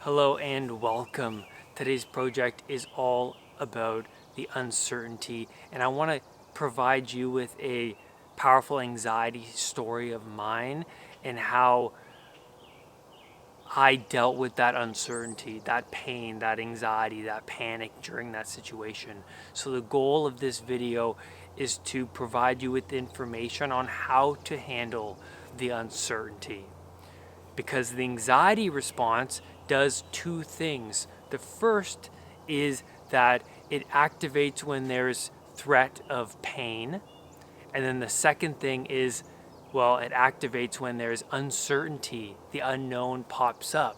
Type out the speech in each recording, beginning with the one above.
Hello and welcome. Today's project is all about the uncertainty, and I want to provide you with a powerful anxiety story of mine and how I dealt with that uncertainty, that pain, that anxiety, that panic during that situation. So, the goal of this video is to provide you with information on how to handle the uncertainty, because the anxiety response does two things. The first is that it activates when there's threat of pain. And then the second thing is, well, it activates when there's uncertainty, the unknown pops up.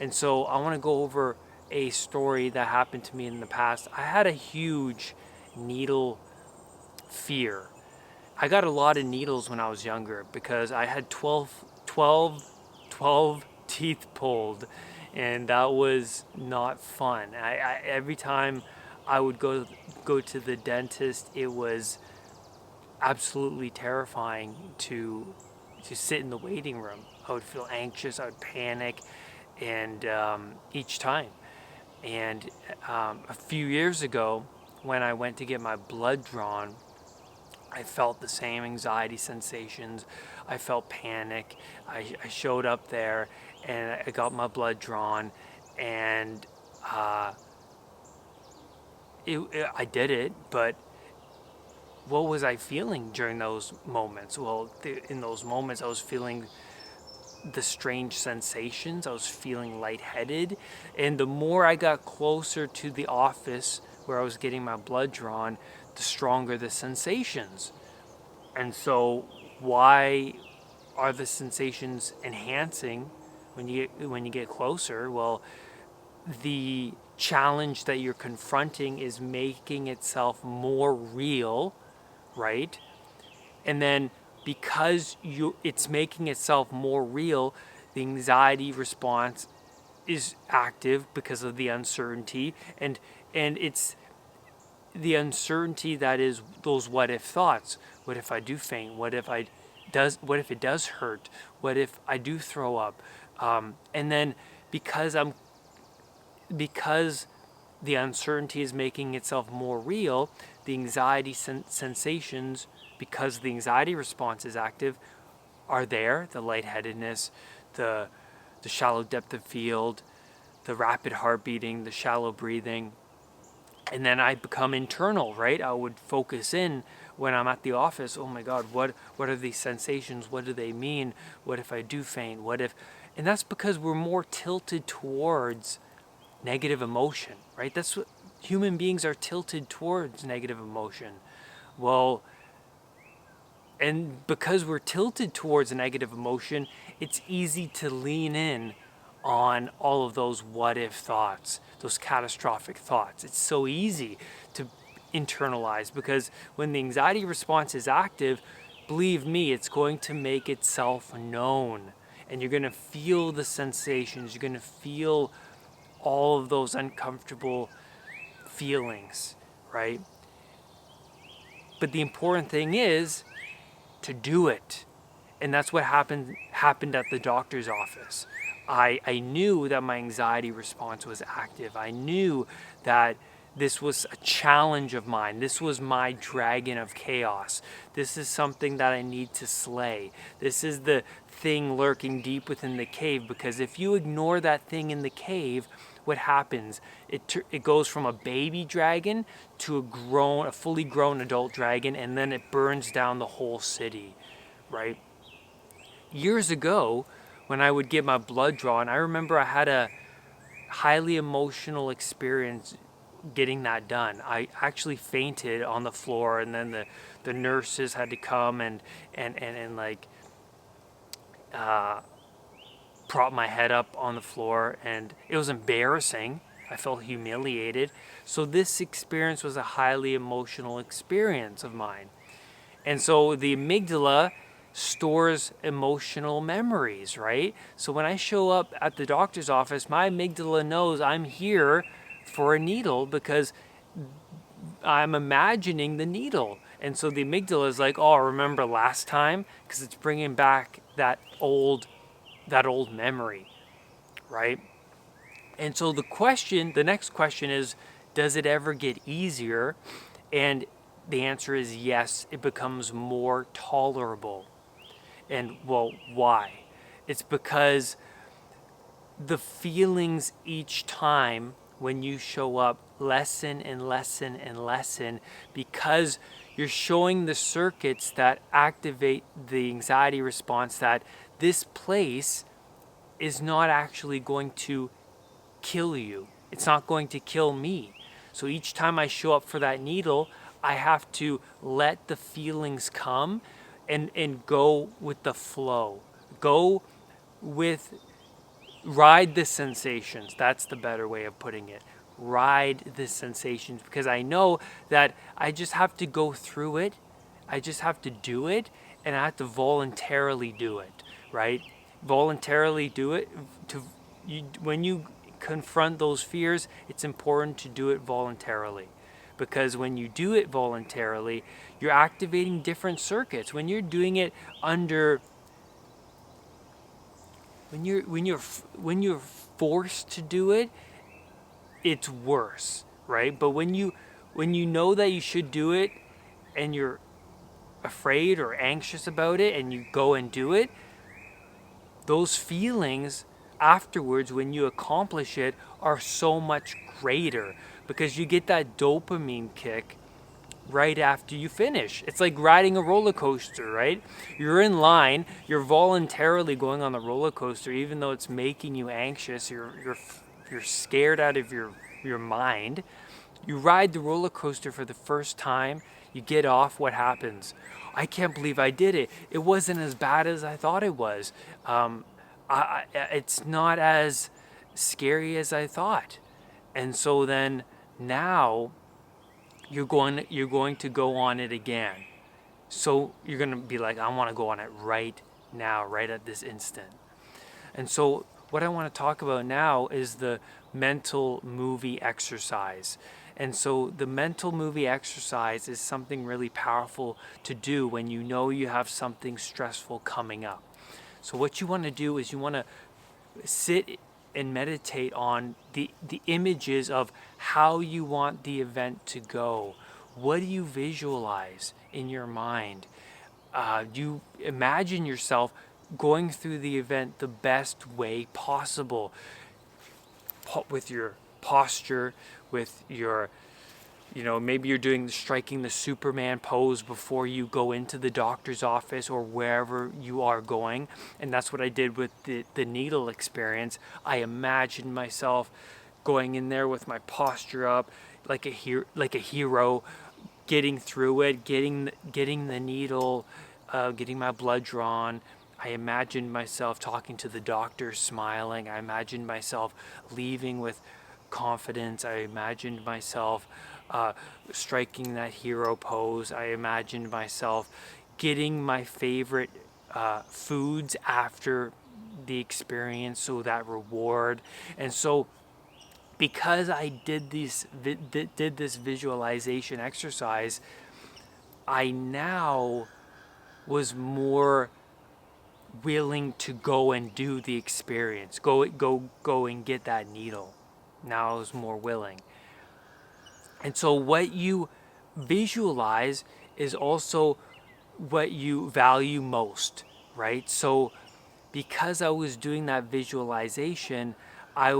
And so I want to go over a story that happened to me in the past. I had a huge needle fear. I got a lot of needles when I was younger because I had 12 teeth pulled, and that was not fun. Every time I would go to the dentist, it was absolutely terrifying to sit in the waiting room. I would feel anxious, I would panic, and each time. And a few years ago, when I went to get my blood drawn, I felt the same anxiety sensations. I felt panic. I showed up there and I got my blood drawn, and I did it, but what was I feeling during those moments? Well, in those moments, I was feeling the strange sensations. I was feeling lightheaded. And the more I got closer to the office where I was getting my blood drawn, the stronger the sensations. And so, why are the sensations enhancing when you get closer? Well, the challenge that you're confronting is making itself more real, right? And then because it's making itself more real, the anxiety response is active because of the uncertainty, and it's the uncertainty that is those what if thoughts. What if I do faint? What if it does hurt? What if I do throw up? And then because I'm because the uncertainty is making itself more real, the anxiety sensations, because the anxiety response is active, are there. The lightheadedness, the shallow depth of field, the rapid heart beating, the shallow breathing. And then I become internal, right? I would focus in when I'm at the office. Oh my God, what are these sensations? What do they mean? What if I do faint? What if? And that's because we're more tilted towards negative emotion, right? That's what human beings are tilted towards, negative emotion. Well, and because we're tilted towards a negative emotion, it's easy to lean in on all of those what if thoughts, those catastrophic thoughts. It's so easy to internalize because when the anxiety response is active, believe me, it's going to make itself known. And you're going to feel the sensations, you're going to feel all of those uncomfortable feelings, right? But the important thing is to do it. And that's what happened at the doctor's office. I knew that my anxiety response was active. I knew that this was a challenge of mine. This was my dragon of chaos. This is something that I need to slay. This is the thing lurking deep within the cave, because if you ignore that thing in the cave, what happens? It goes from a baby dragon to a fully grown adult dragon, and then it burns down the whole city, right? Years ago, when I would get my blood drawn, I remember I had a highly emotional experience getting that done. I actually fainted on the floor, and then the nurses had to come and like prop my head up on the floor, and it was embarrassing. I felt humiliated. So this experience was a highly emotional experience of mine. And so the amygdala stores emotional memories, right? So when I show up at the doctor's office, my amygdala knows I'm here for a needle because I'm imagining the needle. And so the amygdala is like, oh, remember last time? Because it's bringing back that old memory, right? And so the next question is, does it ever get easier? And the answer is yes, it becomes more tolerable. And well, why? It's because the feelings each time when you show up lessen and lessen and lessen, because you're showing the circuits that activate the anxiety response that this place is not actually going to kill you. It's not going to kill me. So each time I show up for that needle, I have to let the feelings come and go with the flow. Go with ride the sensations. That's the better way of putting it. Ride the sensations, because I know that I just have to go through it. I just have to do it, and I have to voluntarily do it, right? Voluntarily do it. When you confront those fears, it's important to do it voluntarily, because when you do it voluntarily, you're activating different circuits. When you're doing it under when you're forced to do it, it's worse, right? But when you know that you should do it and you're afraid or anxious about it and you go and do it, those feelings afterwards when you accomplish it are so much greater, because you get that dopamine kick right after you finish. It's like riding a roller coaster, right? You're in line, you're voluntarily going on the roller coaster even though it's making you anxious, you're scared out of your mind. You ride the roller coaster for the first time, you get off, what happens? I can't believe I did it. It wasn't as bad as I thought it was. It's not as scary as I thought. And so then now you're going to go on it again. So you're going to be like, I want to go on it right now, right at this instant. And so what I want to talk about now is the mental movie exercise. And so the mental movie exercise is something really powerful to do when you know you have something stressful coming up. So what you want to do is you want to sit and meditate on the images of how you want the event to go. What do you visualize in your mind? You imagine yourself going through the event the best way possible, with your posture, with your, maybe you're striking the Superman pose before you go into the doctor's office or wherever you are going. And that's what I did with the needle experience. I imagined myself going in there with my posture up like a hero, getting through it, getting the needle, getting my blood drawn. I imagined myself talking to the doctor, smiling. I imagined myself leaving with confidence. I imagined myself striking that hero pose. I imagined myself getting my favorite foods after the experience, so that reward. And so because I did this visualization exercise, I now was more willing to go and do the experience. Go and get that needle. Now I was more willing. And so what you visualize is also what you value most, right? So because I was doing that visualization, I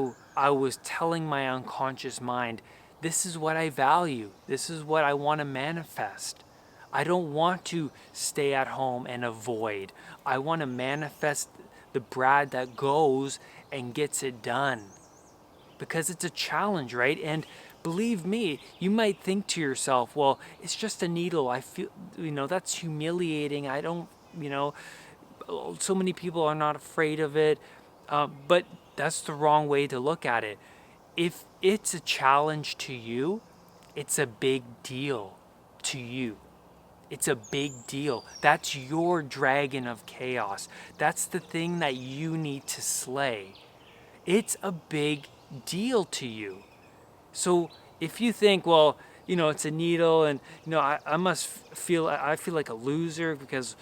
was telling my unconscious mind, this is what I value. This is what I want to manifest. I don't want to stay at home and avoid. I want to manifest the Brad that goes and gets it done. Because it's a challenge, right? And believe me, you might think to yourself, well, it's just a needle. I feel, that's humiliating. I don't, so many people are not afraid of it. But that's the wrong way to look at it. If it's a challenge to you, it's a big deal to you. It's a big deal. That's your dragon of chaos. That's the thing that you need to slay. It's a big deal to you. So if you think, well, it's a needle and, I feel like a loser because,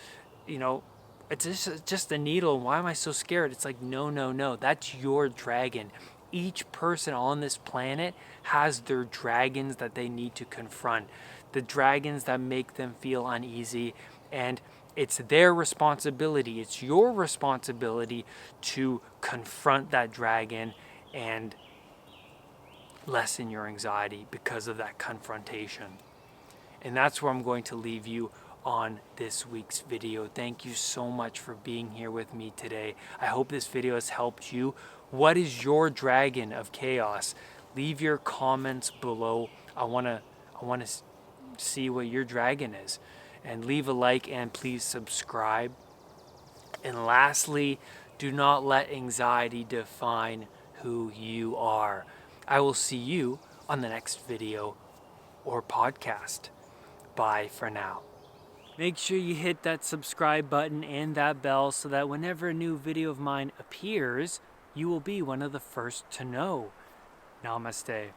it's just a needle. Why am I so scared? It's like, no. That's your dragon. Each person on this planet has their dragons that they need to confront, the dragons that make them feel uneasy, and it's their responsibility, it's your responsibility to confront that dragon and lessen your anxiety because of that confrontation. And that's where I'm going to leave you on this week's video. Thank you so much for being here with me today. I hope this video has helped you. What is your dragon of chaos? Leave your comments below. I want to see what your dragon is. And leave a like and please subscribe. And lastly, do not let anxiety define who you are. I will see you on the next video or podcast. Bye for now. Make sure you hit that subscribe button and that bell so that whenever a new video of mine appears, you will be one of the first to know. Namaste.